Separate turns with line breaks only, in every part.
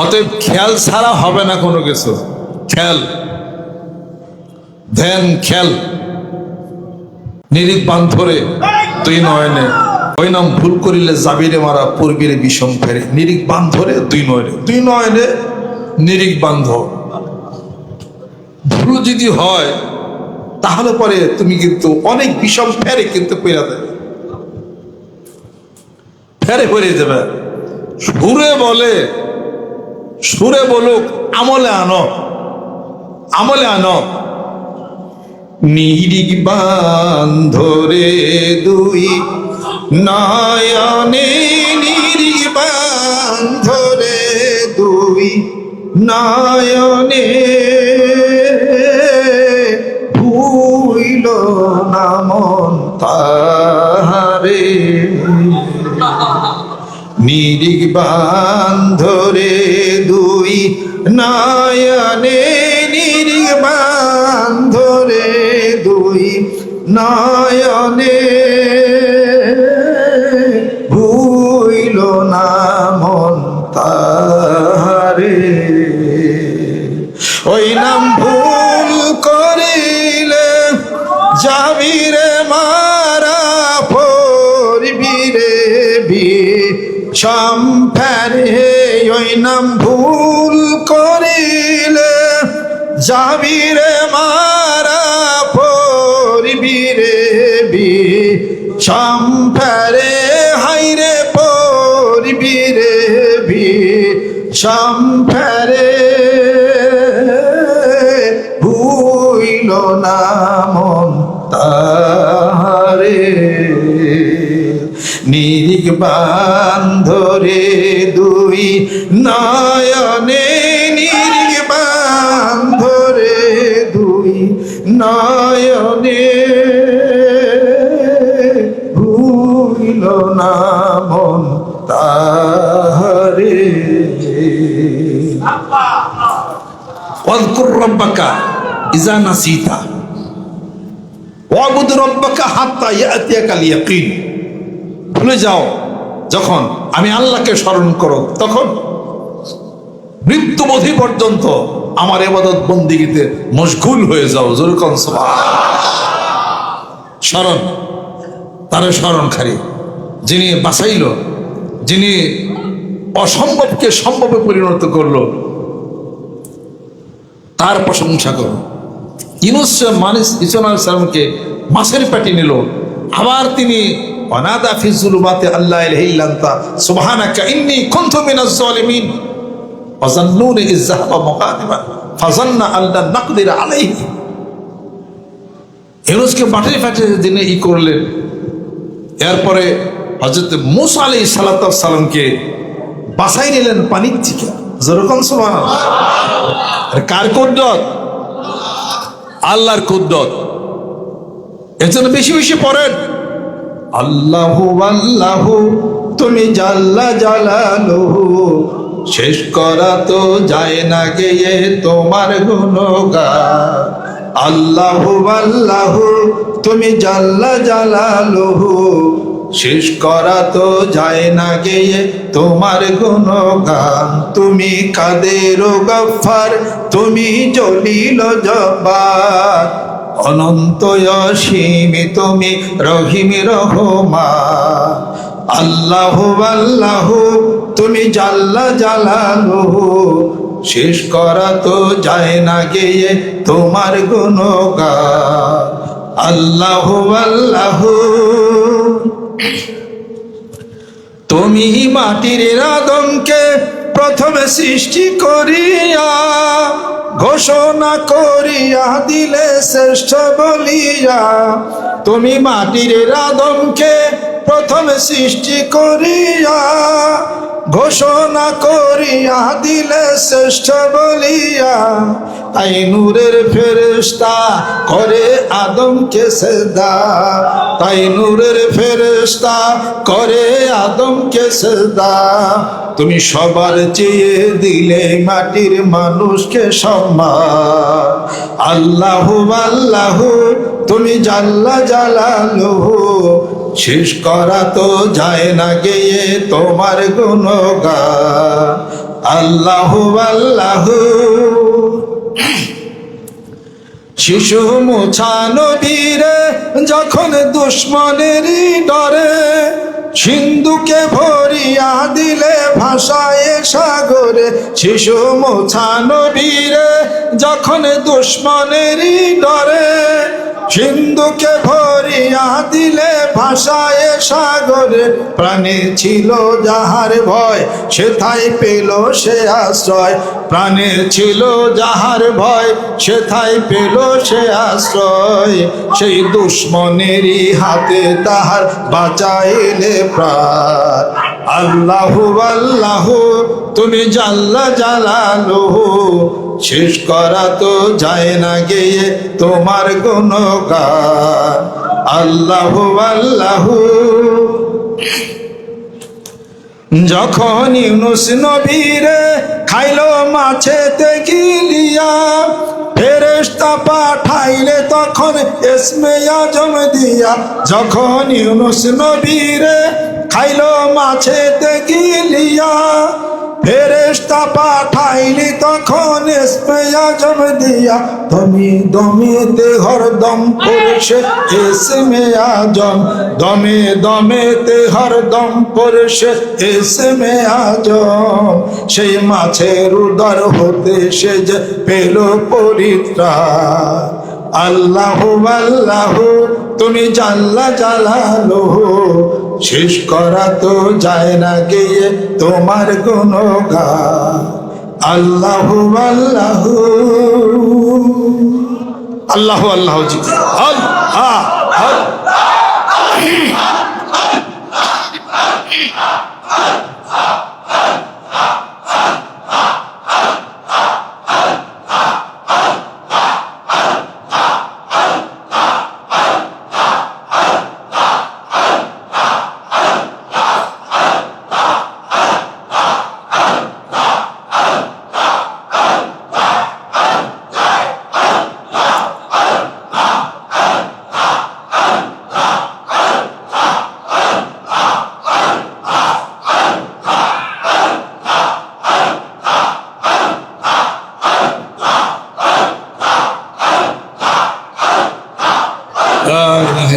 অতএব খেয়াল ছাড়া হবে না কোনো কিছু। খেয়াল, ধ্যান, খেয়াল, নিরিখ বান ধরে দুই নয়নে, ওই নাম ভুল করিলে যাবিরে মারা পূর্বীরে বিষম ফেরে। নিরিখ বান ধরে দুই নয়নে, দুই নয়নে নিরিখ বান্ধ। ভুল যদি হয় তাহলে পরে তুমি কিন্তু অনেক বিষম ফেরে কিন্তু পেরা দেবে, ফেরে পড়ে যাবে। সুরে বলে, সুরে বলুক, আমলে আনো, আমলে আনো। নিরিখ বান্ধরে দুই নয়নে, নিরিখ বান্ধরে দুই নয়নে, ভুইল না মন তাহারে। নিরিখ বান্ধরে দুই নয়নে, নিরিখ বান্ধরে দুই নয়নে, ভুইল না মন তাহারে। ওই নাম ভুল করিলে যাবিরে মারা পড়বিরে বিষম ফেরে। ওই নাম ভুল করিলে যাবিরে মারা পড়বিরে বিষম ফেরে। হাইরে পড়বিরে বিষম ফেরে, ভুইল না মন তাহারে। নিরিখ বান্ধরে দুই নয়নে, নিরিখ বান্ধরে দুই নয়নে, ভুইল না মন তাহারে। ওয়াযকুর রাব্বাকা ইযা নাসিতা ওয়াবুদ রাব্বাকা হাত্তা ইয়াতিয়াকাল ইয়াকিন। ভুলে যাও যখন, আমি আল্লাহকে স্মরণ করো, তখন মৃত্যুবধি পর্যন্ত আমার ইবাদত বন্দেগীতে মশগুল হয়ে যাও। জোরে কোন সুবহানাল্লাহ। স্মরণ, তারে স্মরণকারী, যিনি বাঁচাইল, যিনি অসম্ভবকে সম্ভবে পরিণত করলো, তার প্রশংসা করো। ইউনূস আলাইহিস সালামকে মাছের পেটে নিল, আবার তিনি ওয়ানাদা ফি যুলুমাতি আল্লা ইলাহা ইল্লা আনতা সুবহানাকা ইন্নী কুনতু মিনাজ জালিমিন ওয়া যান্নুনি ইয যাহাবা মুগাদিবান ফাযান্না আল্লা নাকদির আলাইহি। ইউনূসকে মাটির পেটে দিনে করলেন। এরপরে হযরত মূসা আলাইহিস সালামকে বাঁচাই নিলেন পানির থেকে। যেরকম সুবহানাল্লাহ। কার কুদরত? আল্লাহর কুদরত। এজন্য বেশি বেশি পড়েন আল্লাহু আল্লাহু, তুমি জাল্লা জালালুহু, শেষ করা তো যায় না গেয়ে তোমার গুণগান। আল্লাহু আল্লাহু, তুমি জাল্লা জালালুহু, শেষ করা তো যায় না গেয়ে তোমার গুণগান। তুমি কাদের গফফার, তুমি জলিল জব্বার, অনন্ত অসীম তুমি রহিম রহমান। আল্লাহু আল্লাহু, তুমি জাল্লা জালালুহু, শেষ করা তো যায় না গেয়ে তোমার গুণগান। আল্লাহু আল্লাহু, তুমি মাটির আদমকে প্রথমে সৃষ্টি করিয়া ঘোষণা করিয়া দিলে শ্রেষ্ঠ বলিয়া। তুমি মাটির আদমকে প্রথমে সৃষ্টি করিয়া ঘোষণা করিয়া দিলে শ্রেষ্ঠ বলিয়া। তাই নূরের ফেরেশতা করে আদমকে সেজদা, তাই নূরের ফেরেশতা করে আদমকে সেজদা। তুমি সবার চেয়ে দিলে মাটির মানুষকে সম্মান। আল্লাহু আল্লাহু, তুমি জাল্লা জালালুহু, শেষ করা তো যায় না গেয়ে তোমার গুণগান। আল্লাহু আল্লাহু। শিশু মুছা নবীরে যখন দুশ্মনেরই ডরে সিন্ধুকে ভরিয়া দিলে ভাষায় সাগরে। শিশু মুছা নবীরে যখন দুশ্মনেরই ডরে সিন্ধুকে ভরিয়া দিলে ভাষায় সাগরে। প্রাণে ছিল যাহার ভয় সেথায় পেল সে আশ্রয়। প্রাণে ছিল যাহার ভয় সেথায় পেল সে আশ্রয়। সেই দুশ্মনেরই হাতে তাহার বাঁচাইলে প্রাণ। আল্লাহু আল্লাহু তুমি জাল্লা জালালুহু। শেষ করা তো যায় না গেয়ে তোমার গুণগান। আল্লাহু আল্লাহু। যখন ইউনুস নবীরে খাইলো মাছেতে গিলিয়া ফেরেশতা পাঠাইলে তখন ইসমে আজম দিয়া। যখন ইউনুস নবীরে খাইলো মাছেতে গিলিয়া ফেরেশতা পাঠাইলি তখন ইসমে আজম দিয়া। তুমি দমেতে হরদম পড়ছে ইসমে আজম। দমে দমেতে হরদম পড়ছে ইসমে আজম। সেই মাছের উদর হতে সে যে পেল পরিত্রাণ। আল্লাহু আল্লাহু তুমি জাল্লা জালালুহু। শেষ করা তো যায় না গিয়ে তোমার গুণগান। আল্লাহু আল্লাহু। আল্লাহু আল্লাহু জি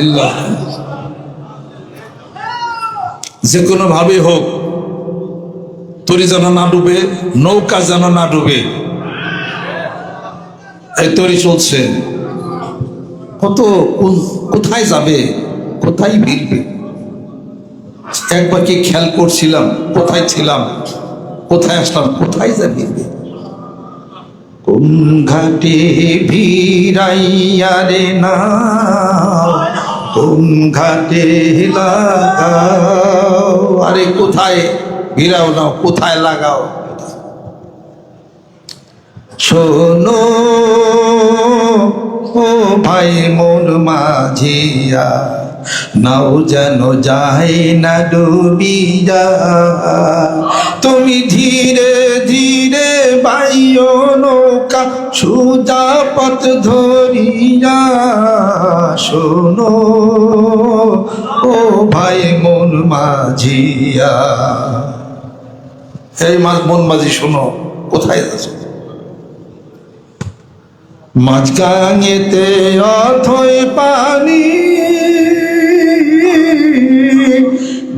আল্লাহ। যে কোনো ভাবে হোক তরি যেন না ডুবে, নৌকা যেন না ডুবে। এই তরি চলছে, কত কোথায় যাবে, কোথায় ভিড়বে। একবার কি খেয়াল করছিলাম কোথায় ছিলাম, কোথায় আসলাম, কোথায় যা ভিড়বে। কোন ঘাটে ভিড়াইয়া রে না, কোন ঘাটে লাগাও। আরে কোথায় ভিড়াও না, কোথায় লাগাও। শোনো ও ভাই মন মাঝিয়া, নাও যেন যায় না ডুবিয়া। তুমি ধীরে ধীরে বাইও নৌকা সুজা পথ ধরিয়া। শোনো ও ভাই মন মাঝিয়া। এই মন মাঝি শোনো, কোথায় যাচ্ছ। মাঝগাঙেতে অথই পানি,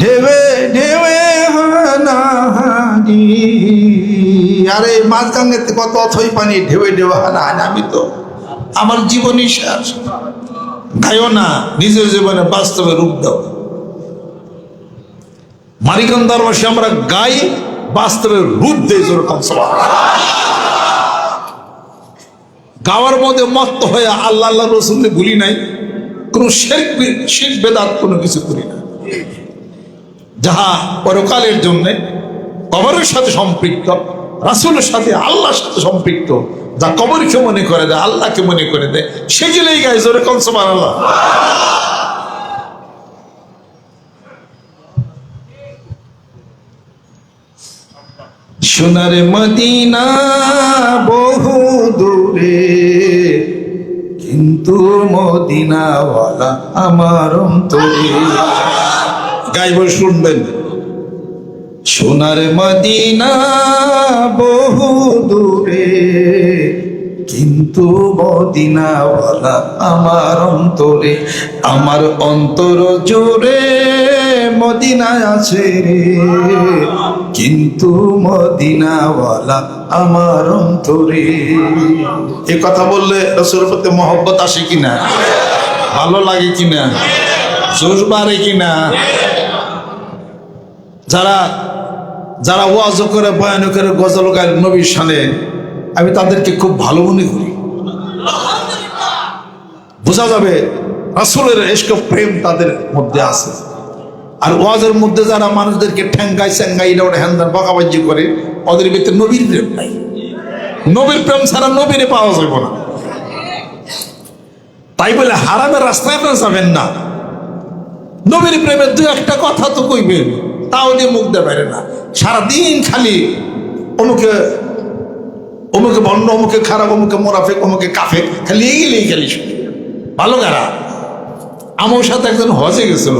ঢেবে ঢেবে হানাহানি। আরে মাঝগাঙেতে কত অথই পানি, ঢেবে ঢেবে হানাহানি। আমি তো আমার জীবনই শেষ। গাইও না, নিজের জীবনে বাস্তবে রূপ দাও। মানিকন্দারবাসী আমরা গাই, বাস্তবে রূপ দেই। যেরকম গাওয়ার মধ্যে মত্ত হয়ে আল্লাহ আল্লাহ রসুলকে ভুলি নাই, কোন শিরক বেদাত কোনো কিছু করি না। যাহা পরকালের জন্য কবরের সাথে সম্পৃক্ত, রাসূলের সাথে আল্লাহর সাথে সম্পৃক্ত, যা কবরকে মনে করে দেয়, আল্লাহকে মনে করে দেয়, সেগুলোই গায়ে জোরে কোন সুবহানাল্লাহ। সোনার মদিনা বহু দূরে, কিন্তু মদিনাওয়ালা আমার অন্তরে। গাইব শুনবেন। সোনার মদিনা বহু দূরে, কিন্তু মদিনাওয়ালা আমার অন্তরে, আমার অন্তর জুড়ে মদিনা আছে রে, কিন্তু মদিনাওয়ালা আমার অন্তরে। এ কথা বললে রাসূলের প্রতি মহব্বত আসে কিনা, ভালো লাগে কিনা, জোশ বাড়ে কিনা? যারা যারা ওয়াজ করে, বয়ান করে, গজল গায় নবীর শানে, আমি তাদেরকে খুব ভালো মনে করি। বোঝা যাবে রাসূলের ইশক প্রেম তাদের মধ্যে আছে। আর ওয়াজের মধ্যে যারা মানুষদেরকে ঠ্যাঙ্গাই স্যাঙ্গাই এটা ওটা হ্যান্দার বকাবাজি করে, ওদের ভিতরে নবীর প্রেম নাই। নবীর প্রেম ছাড়া নবীরে পাওয়া যাবে না। তাই বলে হারামের রাস্তায় আপনারা যাবেন না। নবীর প্রেমের দু একটা কথা তো কইবেন, তাও দিয়ে মুখ দেয় বাইরে না। সারাদিন খালি অমুকে অমুকে বন্ড, অমুকে খারাপ, অমুকে মোরাফেক, অমুকে কাফের, খালি এগিলেই খালি ভালো গারা। আমার সাথে একজন হজে গেছিল।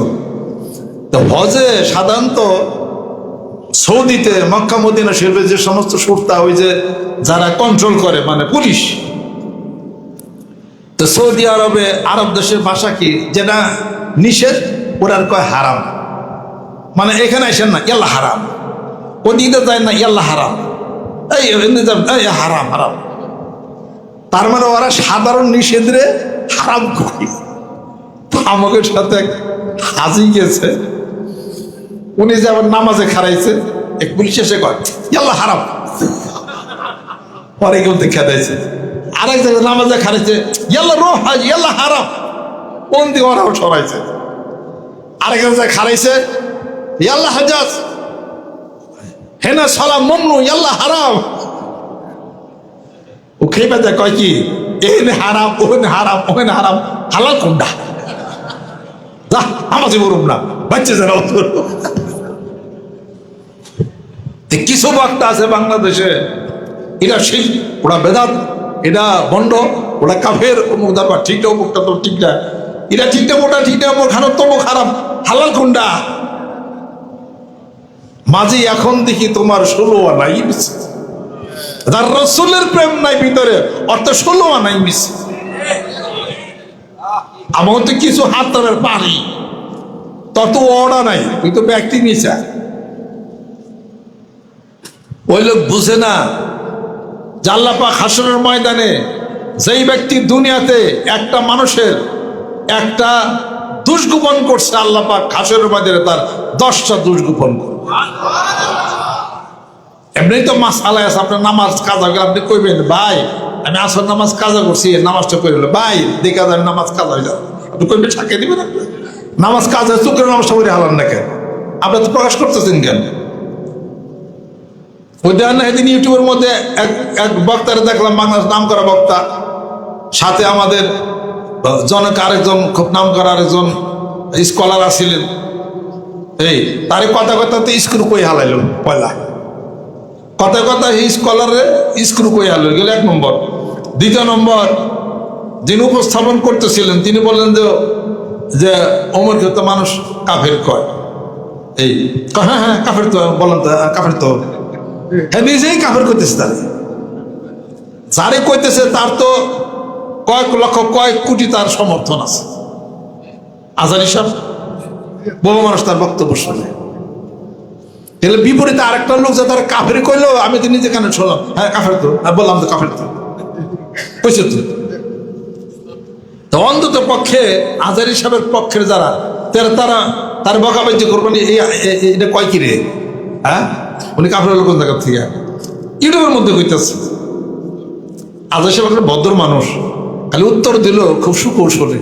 তো হজে সাধারণত সৌদিতে মক্কা মদিনা শরীফে যে সমস্ত সুরতা, ওই যে যারা কন্ট্রোল করে, মানে পুলিশ, তো সৌদি আরবে, আরব দেশের ভাষা কি, যেটা নিষেধ ওরা কয় হারাম। মানে এখানে আসেন না, ইয়াল্লা হারাম। ওদিকে যায় না, ইয়াল্লা হারাম, এই হারাম হারাম। তার মানে ওরা সাধারণ নিষেধরে হারাম করে। আমাদের সাথে এক হাজি গেছে, উনি যেমন নামাজে খারাইছে, এক পুলিশ এসে কয় ইয়াল্লা হারাম, পরে কেউ দেখা দিয়েছে। আরেক জায়গায় নামাজে খারাইছে, ইয়াল্লা রো হাজ, ইয়াল্লা হারাম, কোন দিকে ওরাও সরাইছে। আরেক জায়গায় খারাইছে, ইয়াল্লা হাজাজ, হেনা সালাম মমনু, ইয়াল্লা হারাম। ও খেয়ে পেতে কয় কি, এনে হারাম, ওখানে হারাম, ওখানে হারাম, হালাল কোনটা? যা আমাকে বলুন না, বাচ্চা যারা কিছু বক্তা আছে বাংলাদেশে, এটা শিখ, ওরা বেদাত, এটা বন্ড, ওরা কাফের, অমুক দরবার ঠিকটা, অমুকটা তো ঠিকটা, এটা ঠিকটা, ওটা ঠিকটা, অমুক খারাপ, তমুক খারাপ, হালাল কোনটা? মাঝি এখন দেখি তোমার 16 আনাই মিছে। যার রাসূলের প্রেম নাই ভিতরে, অর্থ 16 আনাই মিছে। আমার তো কিছু হাতের পানি, তত ওড়া নাই, তুই তো ব্যক্তি নিচা। ওই লোক বুঝে না যে আল্লাহ পাক হাসরের ময়দানে যেই ব্যক্তি দুনিয়াতে একটা মানুষের একটা দোষ গোপন করছে, আল্লাহ পাক হাসরের ময়দানে তার 10টা দোষ গোপন করবে। এমনি তো মাসালা আছে, আপনার নামাজ কাজা গেলে আপনি কইবেন, ভাই আমি আসর নামাজ কাজা করছি, নামাজটা করে হলো, ভাই দেখা যায় নামাজ কাজা হয়ে যাবে, আপনি কইবেন সাক্ষী দিবেন। নামাজ কাজা চুকের নামাজটা করে হালান না কেন? আপনি তো প্রকাশ করতেছেন কেন? ওই দেন না, এদিন ইউটিউবের মধ্যে এক বক্তারে দেখলাম, বাংলাদেশ নাম করা বক্তা, সাথে আমাদের জনক আরেকজন খুব নাম করা আরেকজন স্কলার আসছিলেন। এই তারে কথা কথাতে স্ক্রু কই হালাইল, পয়লা কথা কথা এই স্কলারে স্ক্রু কই হালাইল গেল 1 নম্বর। 2 নম্বর, যিনি উপস্থাপন করতেছিলেন তিনি বললেন যে অমরকে তো মানুষ কাফের কয়। এই হ্যাঁ হ্যাঁ কাফের তো, বলেন তো কাফের তো, হ্যাঁ নিজেই কাফের করতেছে। তার যারে কইতেছে তার তো কয়েক লক্ষ, কয়েক কোটি তার সমর্থন আছে। আজারি সাহেব বহু মানুষ তার বক্তব্য শুনে। তাহলে বিপরীতে আরেকটা লোক যে তার কাফের কইলো, আমি তো নিজে কানে শুনলাম, হ্যাঁ কাফের তো, বললাম তো কাফের তো কইছে তো। অন্তত পক্ষে আজারি সাহেবের পক্ষের যারা, তারা তার বকাবাজি করবেন, এটা কয় কি রে, হ্যাঁ উনি কাফের হলো কোন জায়গা থেকে? ইউটিউবের মধ্যে কইতেছে। আজারি সাহেব একটা ভদ্র মানুষ, খালি উত্তর দিল খুব সুকৌশলে।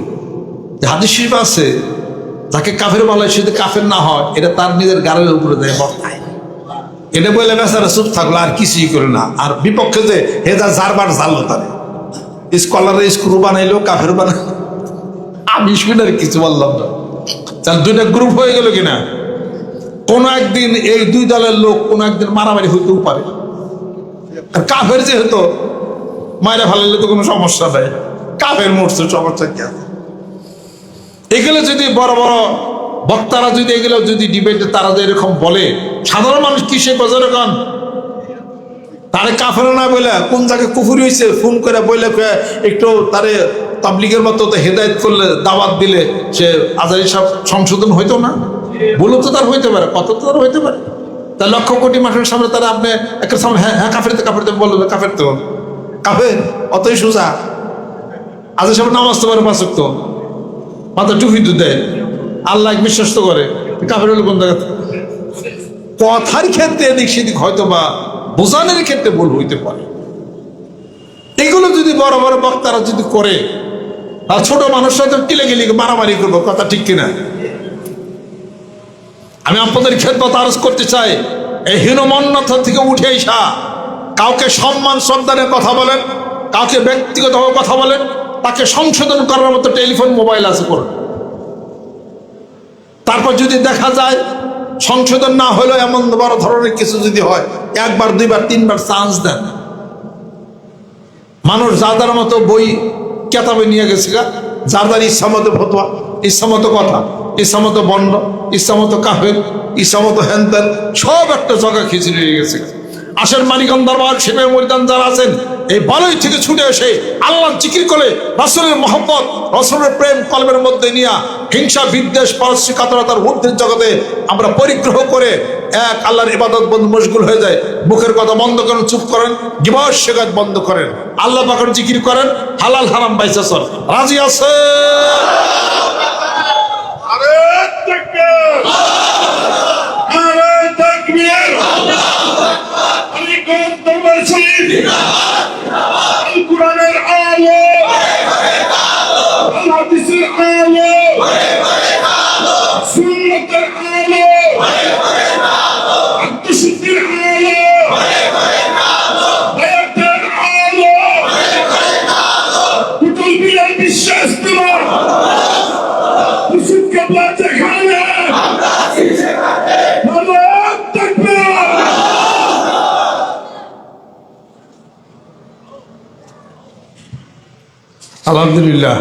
হাদিস শরীফ আছে, যাকে কাফের বলা হয় সে যদি কাফের না হয়, এটা তার নিজের গালের উপরে দেয় বর্তায়। এটা বলে বেচারা চুপ থাকলো, আর কিছুই করে না। আর বিপক্ষে যে হে যা যারবার জানলো, তারে স্কলারে স্ক্রু বানাইলো, কাফের বানাইলো। আমি শুনে কিছু বললাম না। তাহলে 2টা গ্রুপ হয়ে গেল কিনা? কোন একদিন এই 2 দলের লোক কোন একদিন মারামারি হইতেও পারে। আর কাফের যেহেতু মায়েরা ফালাইলে তো কোনো সমস্যা নাই, কাফের মরছে, সমস্যা কি আছে? এগুলো যদি বড় বড় বক্তারা যদি এগুলো যদি ডিবেটে তারা যে এরকম বলে, সাধারণ মানুষ কিসে গজরে গান তারে কাফের না বলে কোন জায়গায় কুফুরি হয়েছে ফোন করে বলে একটু তারে তাবলিগের মতো তো হেদায়েত করলে দাওয়াত দিলে সে আজারি সব সংশোধন হইতো না? বলো তো তার হইতে পারে, কত তো তার হইতে পারে। তা লক্ষ কোটি মানুষের সামনে তারা আপনি একটা সামনে হ্যাঁ হ্যাঁ কাফেরতে বলবে কাফেরতে কাফের অতই সোজা। আজ সব নামাজ তো পারে পাঁচক তো মাথা টুপি দু দেয়, আল্লাহ বিশ্বাস তো করে, কাফের হলে কোন জায়গা? কথার ক্ষেত্রে এদিক সেদিক হয়তো বা বোঝানোর ক্ষেত্রে ভুল হইতে পারে। এগুলো যদি বড় বড় বক্তারা যদি করে, আর ছোট মানুষরা তো টিলে গেলে মারামারি করবো, কথা ঠিক কিনা? আমি আপনাদের খেদমত আরজ করতে চাই, এই হীনমন্যতা থেকে উঠে আসা, কাউকে সম্মান শ্রদ্ধার কথা বলেন, কাউকে ব্যক্তিগতভাবে কথা বলেন, তাকে সংশোধন করার মতো টেলিফোন মোবাইল আছে করুন। তারপর যদি দেখা যায় সংশোধন না হলেও এমন বড় ধরনের কিছু যদি হয়, একবার দুইবার তিনবার চান্স দেন। মানুষ যার মতো বই কেতাবে নিয়ে গেছে গা, যার ইচ্ছা মতো ফতোয়া, ইচ্ছা মতো কথা, ইচ্ছা মতো বন্ড, ইচ্ছা মতো কাফের, ইচ্ছা মতো হ্যানত্যান, সব একটা জগা খিচুড়ি হয়ে গেছে। আসেন মানিকগঞ্জ দরবার শিবের ময়দান যারা আছেন, এই বালুই থেকে ছুটে এসে আল্লাহ জিকির করে রাসূলের মহব্বত, রাসূলের প্রেম কলবের মধ্যে নিয়ে হিংসা বিদ্বেষ পারস্যিকাতরতার ঊর্ধ্বের জগতে আমরা পরিগ্রহ করে এক আল্লাহর ইবাদত বন্ধ মশগুল হয়ে যায়। মুখের কথা বন্ধ করেন, চুপ করেন, গিবত শিকায়ত বন্ধ করেন, আল্লাহ পাকের জিকির করেন, হালাল হারাম বাইসা চল। রাজি আছে?
আরে তাকবীর, আরে তাকবীর, আমি কোন দরবার শরীফ, আল কোরআনের আলো, আল হাদিসের আলো, সুন্নতের আলো, আত্মশুদ্ধির আলো, হায়াতের আলো, কুতুল বিলের বিশ্বাস তোমার
আলহামদুলিল্লাহ।